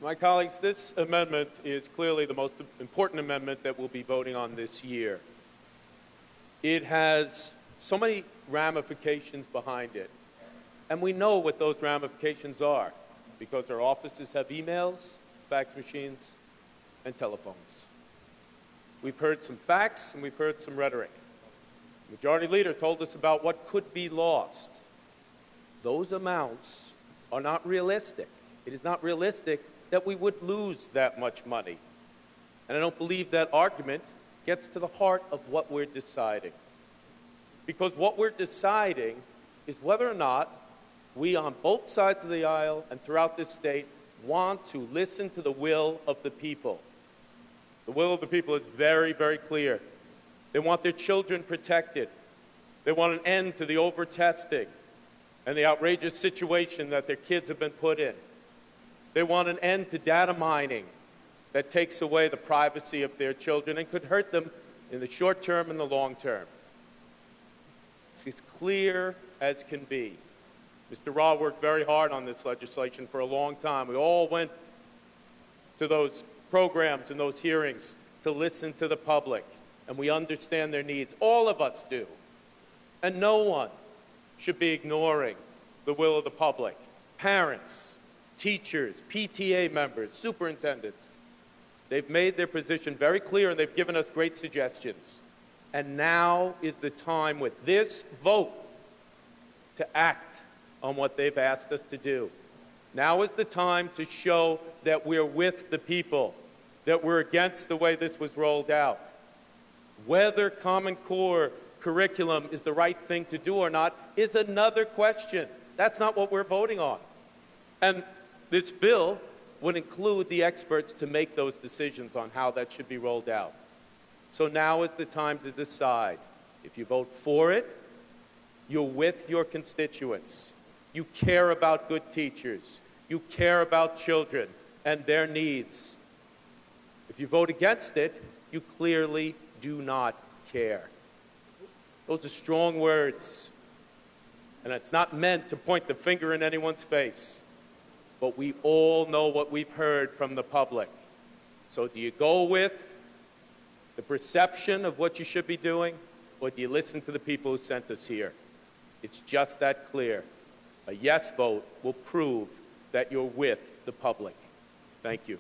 My colleagues, this amendment is clearly the most important amendment that we'll be voting on this year. It has so many ramifications behind it, and we know what those ramifications are because our offices have emails, fax machines, and telephones. We've heard some facts and we've heard some rhetoric. The Majority Leader told us about what could be lost. Those amounts are not realistic. It is not realistic that we would lose that much money. And I don't believe that argument gets to the heart of what we're deciding. Because what we're deciding is whether or not we on both sides of the aisle and throughout this state want to listen to the will of the people. The will of the people is very, very clear. They want their children protected. They want an end to the over-testing and the outrageous situation that their kids have been put in. They want an end to data mining that takes away the privacy of their children and could hurt them in the short term and the long term. It's as clear as can be. Mr. Rah worked very hard on this legislation for a long time. We all went to those programs and those hearings to listen to the public, and we understand their needs. All of us do. And no one should be ignoring the will of the public. Parents, teachers, PTA members, superintendents, they've made their position very clear and they've given us great suggestions. And now is the time with this vote to act on what they've asked us to do. Now is the time to show that we're with the people, that we're against the way this was rolled out. Whether Common Core curriculum is the right thing to do or not is another question. That's not what we're voting on. And this bill would include the experts to make those decisions on how that should be rolled out. So now is the time to decide. If you vote for it, you're with your constituents. You care about good teachers. You care about children and their needs. If you vote against it, you clearly do not care. Those are strong words. And it's not meant to point the finger in anyone's face. But we all know what we've heard from the public. So do you go with the perception of what you should be doing, or do you listen to the people who sent us here? It's just that clear. A yes vote will prove that you're with the public. Thank you.